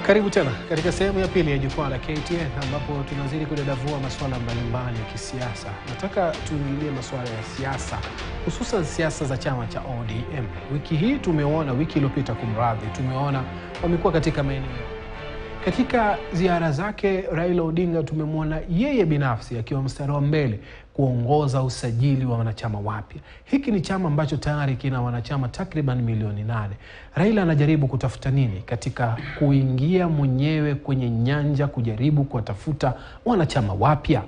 Karibu tena katika sehemu ya pili ya Jukwaa la KTN ambapo tunazidi kudadavua masuala mbalimbali ya kisiasa. Nataka tuingilie masuala ya siasa, hususan siasa za chama cha ODM. Wiki hii tumeona, wiki iliyopita kumradhi, tumeona wamekuwa katika maeneo. Katika ziara zake Raila Odinga tumemwona yeye binafsi akiwa mstari wa mbele kuongoza usajili wa wanachama wapya. Hiki ni chama ambacho tayari kina wanachama takriban milioni 8. Raila anajaribu kutafuta nini katika kuingia mwenyewe kwenye nyanja kujaribu kuwatafuta wanachama wapya?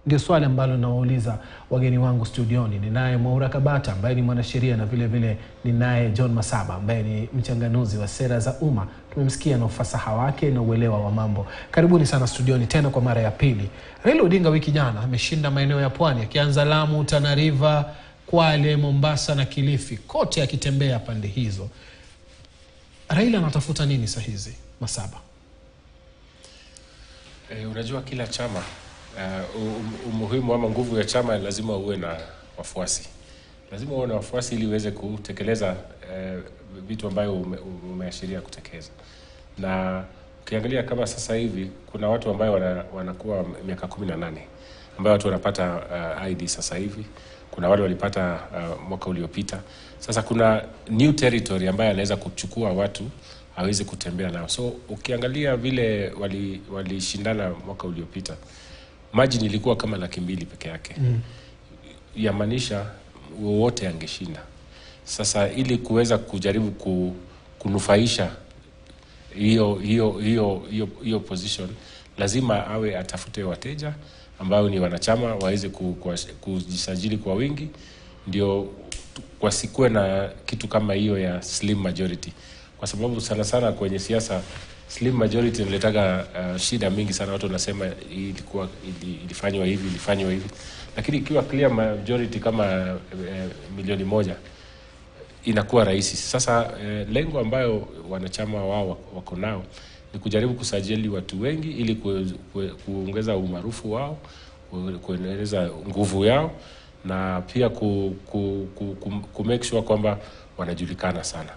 Ndio swali ambalo nawauliza wageni wangu studioni. Ninaye Mwaura Kabata ambaye ni mwanasheria na vile vile ninaye John Masaba ambaye ni mchanganuzi wa sera za umma. Tumemsikia na ufasaha wake na uelewa wa mambo. Karibuni sana studioni tena kwa mara ya pili. Raila Odinga wiki jana ameshinda maeneo ya pwani akianza Lamu, Tana River, Kwale, Mombasa na Kilifi, kote akitembea pande hizo. Raila anatafuta nini saa hizi, Masaba? Unajua kila chama umuhimu ama nguvu ya chama lazima uwe na wafuasi. Lazima uwe na wafuasi ili uweze kutekeleza vitu ambayo umeashiria kutekeleza. Na ukiangalia kama sasa hivi kuna watu ambao wanakuwa miaka 18 ambao watu wanapata ID sasa hivi. Kuna wale walipata mwaka uliopita. Sasa kuna new territory ambayo anaweza kuchukua watu aweze kutembea nao. So ukiangalia vile walishindana mwaka uliopita, margin ilikuwa kama 200,000 peke yake. Yamaanisha wote angeshinda. Sasa ili kuweza kujaribu kunufaisha hiyo position, lazima awe atafute wateja ambao ni wanachama waweze kujisajili kwa wingi, ndio wasikue na kitu kama hiyo ya slim majority. Kwa sababu sana sana kwenye siasa slim majority inaletaga shida mingi sana. Watu wanasema ilifanywa hivi, lakini ikiwa clear majority kama milioni 1 inakuwa rahisi. Sasa lengo ambayo wanachama wao wako nao ni kujaribu kusajili watu wengi ili kuongeza umaarufu wao, kuendeleza nguvu yao, na pia ku make sure kwamba wanajulikana sana.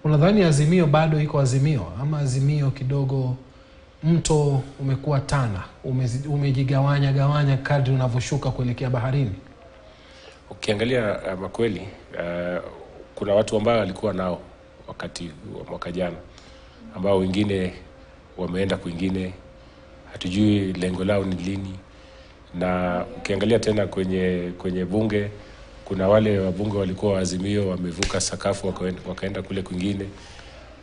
Unadhani Azimio bado iko Azimio ama Azimio kidogo mto umekuwa Tana, umejigawanya kadri unavyoshuka kuelekea baharini? Ukiangalia makweli, kuna watu ambao walikuwa nao wakati wa mwaka jana ambao wengine wameenda kwingine, hatujui lengo lao ni lini. Na ukiangalia tena kwenye bunge, kuna wale wabunge walikuwa Azimio wamevuka sakafu wakaenda kule kwingine.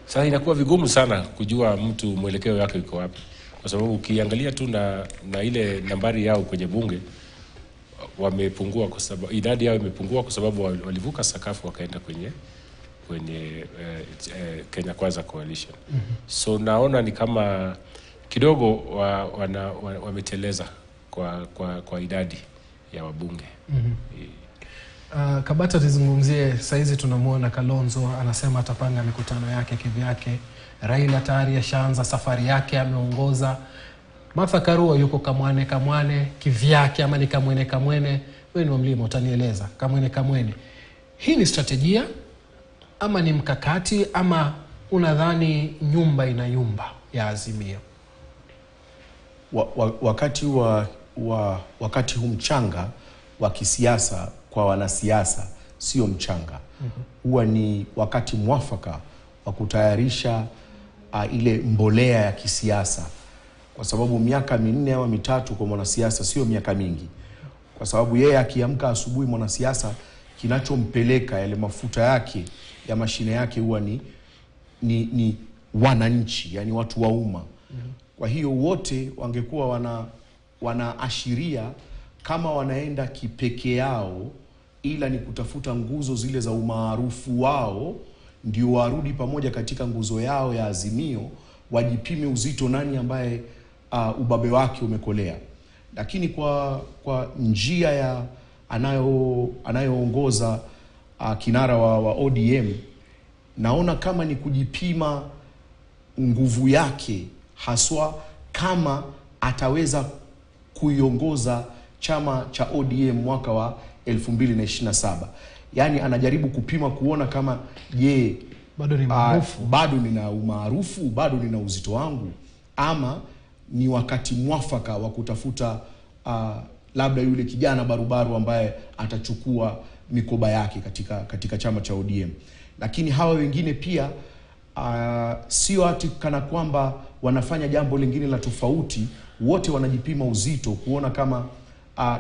Sasa inakuwa vigumu sana kujua mtu mwelekeo wake uko wapi, kwa sababu ukiangalia tu na ile nambari yao kwenye bunge wamepungua, kwa sababu idadi yao imepungua kwa sababu walivuka sakafu wakaenda kwenye Kenya Kwanza Coalition. So naona ni kama kidogo wameteleza kwa idadi ya wabunge. Kabata tuzungumzie saizi. Tunamuona Kalonzo anasema atapanga mikutano yake kivyake. Raila tayari ashaanza safari yake, ameongoza. Martha Karua yuko kamwane kivyake, ama ni kamwene. Wewe ni wa mlima, utanieleza. Kamwene. Hii ni strategia ama ni mkakati, ama unadhani nyumba inayumba ya Azimio? Wakati huu mchanga wa kisiasa kwa wanasiasa sio mchanga. Huwa ni wakati mwafaka wa kutayarisha ile mbolea ya kisiasa, kwa sababu miaka 4 au 3 kwa mwanasiasa sio miaka mingi. Kwa sababu yeye akiamka asubuhi, mwanasiasa kinachompeleka yale mafuta yake ya mashine yake huwa ni wananchi, yani watu wa umma. Kwa hiyo wote wangekuwa wanaashiria kama wanaenda kipeke yao, ila ni kutafuta nguzo zile za umaarufu wao, ndio warudi pamoja katika nguzo yao ya Azimio, wajipime uzito nani ambaye ubabe wake umekolea. Lakini kwa njia ya anayoongoza kinara wa ODM, naona kama ni kujipima nguvu yake, haswa kama ataweza kuiongoza chama cha ODM mwaka wa 2027. Yani anajaribu kupima kuona kama bado ni maarufu, bado nina umaarufu, bado nina uzito wangu, ama ni wakati mwafaka wa kutafuta labda yule kijana barubaru ambaye atachukua mikoba yake katika chama cha ODM. Lakini hawa wengine pia sio ati kana kwamba wanafanya jambo lingine la tofauti. Wote wanajipima uzito kuona kama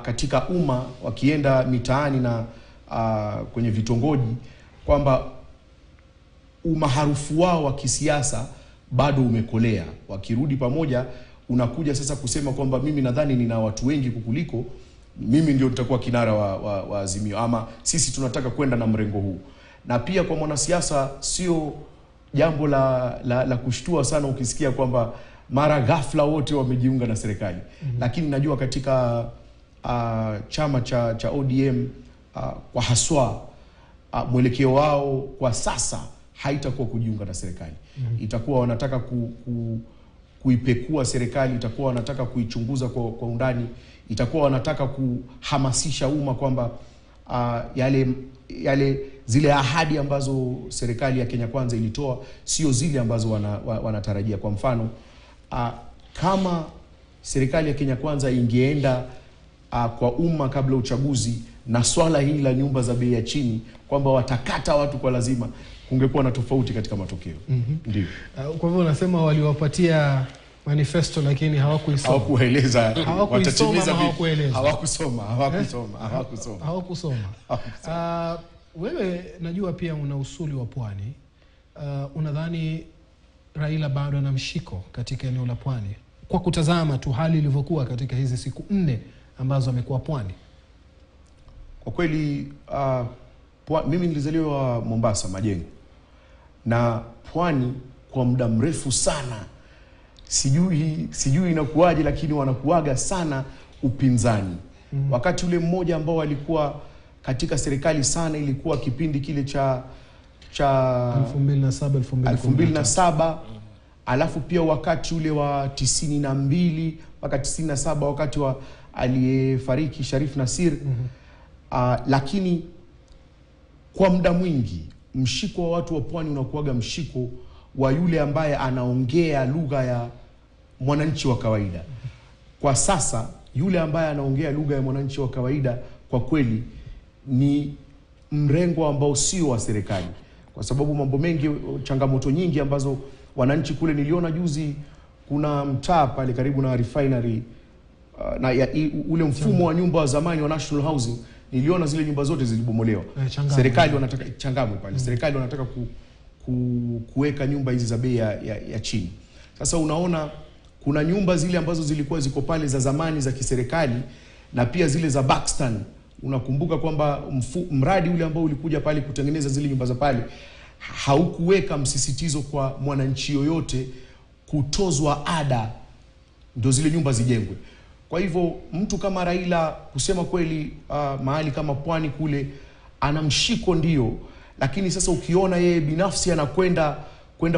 katika umma wakienda mitaani na kwenye vitongoji kwamba umaarufu wao wa kisiasa bado umekolea. Wakirudi pamoja, unakuja sasa kusema kwamba mimi nadhani nina watu wengi kukuliko, mimi ndio nitakuwa kinara wa Azimio, ama sisi tunataka kwenda na mrengo huu. Na pia kwa mwanasiasa sio jambo la kushtua sana ukisikia kwamba mara ghafla wote wamejiunga na serikali. Lakini najua katika chama cha ODM kwa haswa mwelekeo wao kwa sasa haitakuwa kujiunga na serikali. Itakuwa wanataka kuipekua serikali, itakuwa wanataka kuichunguza kwa undani, itakuwa wanataka kuhamasisha umma kwamba zile ahadi ambazo serikali ya Kenya Kwanza ilitoa sio zile ambazo wanatarajia. Kwa mfano, kama serikali ya Kenya Kwanza ingeenda kwa umma kabla uchaguzi na swala hili la nyumba za bei ya chini kwamba watakata watu kwa lazima, kungekuwa na tofauti katika matokeo. Ndio. Kwa hivyo unasema waliwapatia manifesto lakini hawakuisoma. Hawakueleza watatimiza vipi. Hawakusoma. Wewe najua pia una usuli wa pwani. Unadhani Raila bado ana mshiko katika eneo la pwani kwa kutazama tu hali ilivyokuwa katika hizi siku 4 ambazo amekuwa pwani? Kwa kweli mimi nilizaliwa Mombasa Majengo, na pwani kwa muda mrefu sana, sijui inakuaje, lakini wanakuaga sana upinzani. Wakati ule mmoja ambao walikuwa katika serikali sana ilikuwa kipindi kile cha 2007 alafu pia wakati ule wa 92 mpaka 97 wakati wa aliyefariki Sharif Nasir. Lakini kwa muda mwingi mshiko wa watu wa pwani unakuaga mshiko wa yule ambaye anaongea lugha ya mwananchi wa kawaida. Kwa sasa yule ambaye anaongea lugha ya mwananchi wa kawaida kwa kweli ni mrengo ambao sio wa serikali, kwa sababu mambo mengi, changamoto nyingi ambazo wananchi kule, niliona juzi kuna mtaa pale karibu na refinery ule mfumo wa nyumba wa zamani wa National Housing, niliona zile nyumba zote zilibomolewa. Serikali wanataka Changamwe pale. Serikali wanataka kuweka nyumba hizi za bei ya chini. Sasa unaona kuna nyumba zile ambazo zilikuwa ziko pale za zamani za kiserikali, na pia zile za Buxton. Unakumbuka kwamba mradi ule ambao ulikuja pale kutengeneza zile nyumba za pale haukuweka msisitizo kwa mwananchi yoyote kutozwa ada ndio zile nyumba zijengwe. Kwa hivyo mtu kama Raila kusema kweli, mahali kama pwani kule ana mshiko ndio, lakini sasa ukiona yeye binafsi anakwenda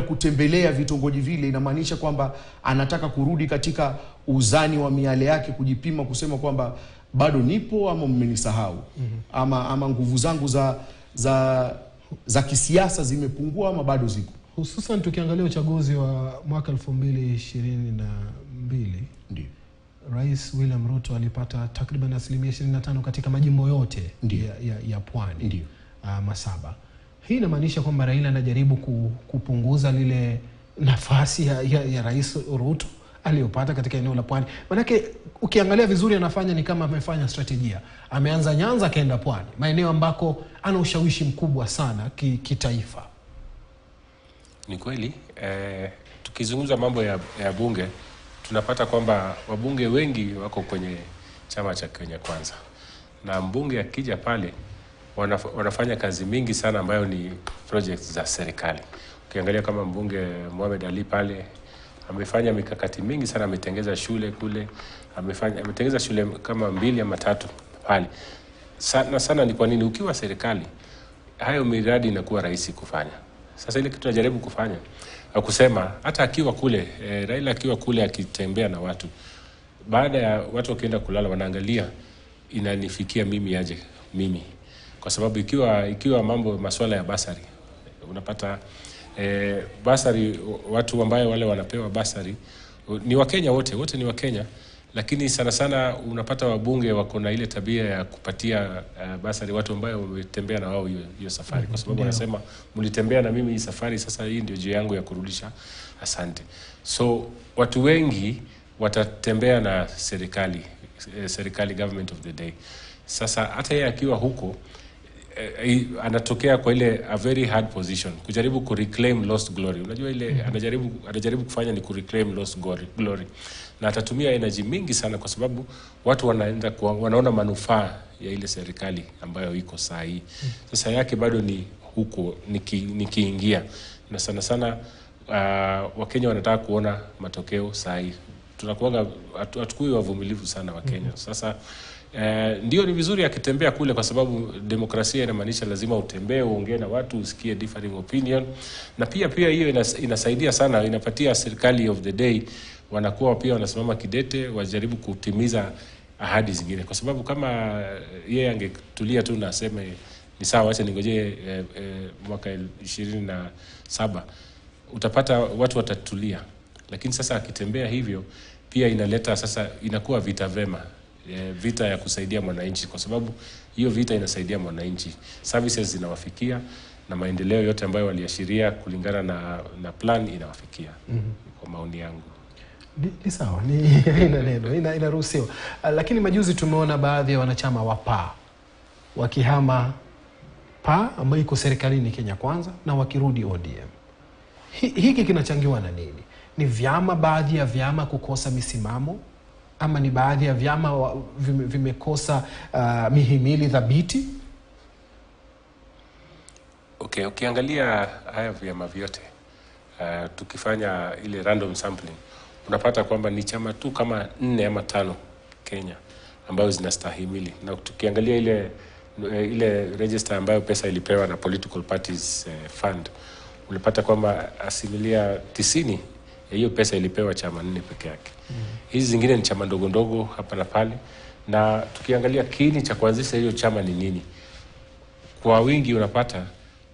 kutembelea vitongoji vile, inamaanisha kwamba anataka kurudi katika uzani wa miale yake, kujipima kusema kwamba bado nipo ama mmenisahau, ama nguvu zangu za kisiasa zimepungua ama bado ziko. Hususan tukiangalia uchaguzi wa mwaka 2022, ndio Rais William Ruto alipata takriban 25% katika majimbo yote ya pwani. Ndio. Masaba. Hii inamaanisha kwamba Raila anajaribu kupunguza lile nafasi ya Rais Ruto aliyopata katika eneo la pwani. Manake ukiangalia vizuri anafanya ni kama amefanya strategia. Ameanza Nyanza akaenda pwani, maeneo ambako ana ushawishi mkubwa sana kitaifa. Ni kweli. Tukizungumza mambo ya bunge, tunapata kwamba wabunge wengi wako kwenye chama cha Kenya Kwanza, na mbunge akija pale wanafanya kazi mingi sana ambayo ni projects za serikali. Ukiangalia kama mbunge Mohamed Ali pale amefanya mikakati mingi sana, ametengeza shule kule, ametengeza shule kama 2 ama 3 pale. Sana ni kwa nini ukiwa serikali hayo miradi inakuwa rahisi kufanya. Sasa ile kitu tunajaribu kufanya kusema hata akiwa kule Raila akiwa kule akitembea na watu, baada ya watu wakienda kulala wanaangalia inanifikia mimi aje mimi, kwa sababu ikiwa mambo masuala ya basari unapata Basari, watu ambao wale wanapewa basari ni Wakenya wote ni Wakenya, lakini sana sana unapata wabunge wako na ile tabia ya kupatia basari watu ambao wametembea na wao hiyo safari, kwa sababu wanasema mlitembea na mimi hii safari, sasa hii ndio njia yangu ya kurudisha asante. So watu wengi watatembea na serikali government of the day. Sasa hata yeye akiwa huko anatokea kwa ile a very hard position kujaribu ku reclaim lost glory. Unajua ile anajaribu kufanya ni ku reclaim lost glory, na atatumia energy mingi sana, kwa sababu watu wanaona manufaa ya ile serikali ambayo iko saa hii. Sasa yake bado ni huko nikiingia, na sana sana Wakenya wanataka kuona matokeo saa hii. Tunakuwa hatukui wavumilivu sana Wakenya. Sasa ndio ni vizuri akitembea kule, kwa sababu demokrasia inamaanisha lazima utembee, uongee na watu, usikie differing opinion, na pia hiyo inasaidia sana, inapatia serikali of the day wanakuwa pia wanasimama kidete, wajaribu kutimiza ahadi zingine, kwa sababu kama yeye angetulia tu na aseme ni sawa, acha ningoje mwaka 27, utapata watu watatulia. Lakini sasa akitembea hivyo pia inaleta, sasa inakuwa vita vema, vita ya kusaidia mwananchi, kwa sababu hiyo vita inasaidia mwananchi, services zinawafikia, na maendeleo yote ambayo waliashiria kulingana na plan inawafikia. Kwa maoni yangu ni sawa, ni ina neno inaruhusiwa. Lakini majuzi tumeona baadhi ya wanachama wa PA wakihama PA ambayo iko serikalini Kenya Kwanza na wakirudi ODM. Hiki kinachangiwa na nini? Ni baadhi ya vyama kukosa misimamo, ama ni baadhi ya vyama vimekosa mihimili thabiti? Okay, ukiangalia haya vyama vyote, tukifanya ile random sampling, unapata kwamba ni chama tu kama 4 ama 5 Kenya ambayo zinastahimili. Na tukiangalia ile register ambayo pesa ilipewa na political parties fund, unapata kwamba 90% ya hiyo pesa ilipewa chama 4 peke yake. Hizi zingine ni chama ndogo hapa na pale. Na tukiangalia kiini cha kuanzisha hiyo chama ni nini, kwa wingi unapata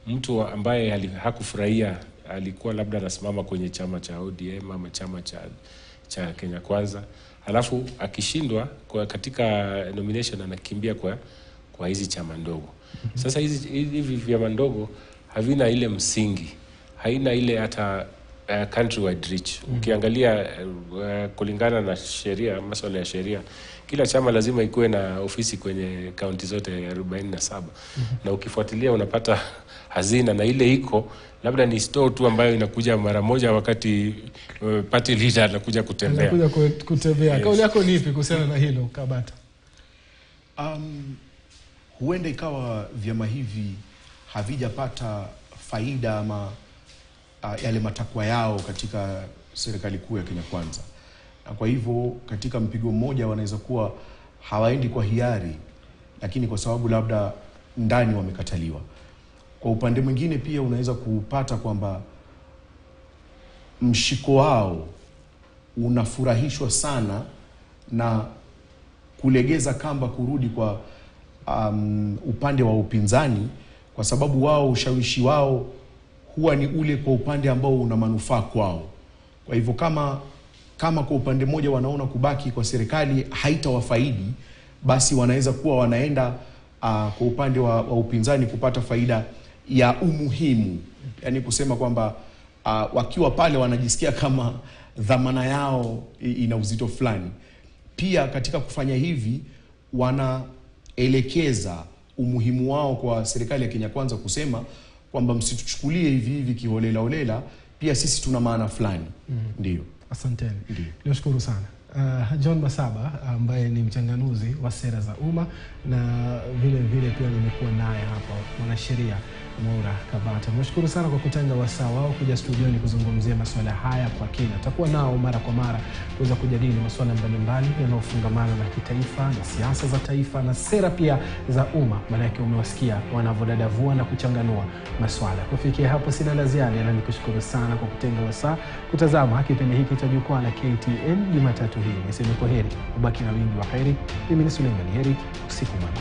mtu ambaye hakufurahia, alikuwa labda anasimama kwenye chama cha ODM ama chama cha Kenya Kwanza, alafu akishindwa katika nomination anakimbia kwa hizi chama ndogo. Sasa hivi vyama ndogo havina ile msingi, haina ile hata countrywide reach. Ukiangalia kulingana na sheria, masuala ya sheria, kila chama lazima ikuwe na ofisi kwenye kaunti zote 47. Na ukifuatilia unapata hazina, na ile iko labda ni store tu ambayo inakuja mara moja wakati party leader anakuja kutembea. Yes. Kauli yako ni ipi kuhusiana na hilo, Kabata? Huenda ikawa vyama hivi havijapata faida ama yale matakwa yao katika serikali kuu ya Kenya Kwanza, na kwa hivyo katika mpigo mmoja wanaweza kuwa hawaendi kwa hiari, lakini kwa sababu labda ndani wamekataliwa. Kwa upande mwingine pia unaweza kupata kwamba mshiko wao unafurahishwa sana na kulegeza kamba kurudi kwa upande wa upinzani, kwa sababu wao ushawishi wao huwa ni ule kwa upande ambao una manufaa kwao. Kwa hivyo kama kwa upande mmoja wanaona kubaki kwa serikali haitawafaidi, basi wanaweza kuwa wanaenda kwa upande wa upinzani kupata faida ya umuhimu. Yani kusema kwamba wakiwa pale wanajisikia kama dhamana yao ina uzito fulani. Pia katika kufanya hivi wanaelekeza umuhimu wao kwa serikali ya Kenya Kwanza kusema kwamba msituchukulie hivi kiholela, pia sisi tuna maana fulani. Ndio. Asanteni. Nashukuru sana. John Masaba ambaye ni mchanganuzi wa sera za umma, na vile pia nimekuwa naye hapa mwanasheria Mwaura Kabata. Nashukuru sana kwa kutenga wasaa wao kuja studioni kuzungumzia masuala haya kwa kina. Tutakuwa nao mara kwa mara kuweza kujadili masuala mbalimbali yanayofungamana na kitaifa na siasa za taifa na sera pia za umma. Maana yake umewasikia wanavodadavua na kuchanganua masuala. Kufikia hapo sina la ziada, ila nikushukuru sana kwa kutenga wasaa kutazama kipindi hiki cha Jukwaa la KTN Jumatatu hii. Niseme kwaheri, ubaki na wingi wa heri. Mimi ni Suleiman, heri, usiku mwema.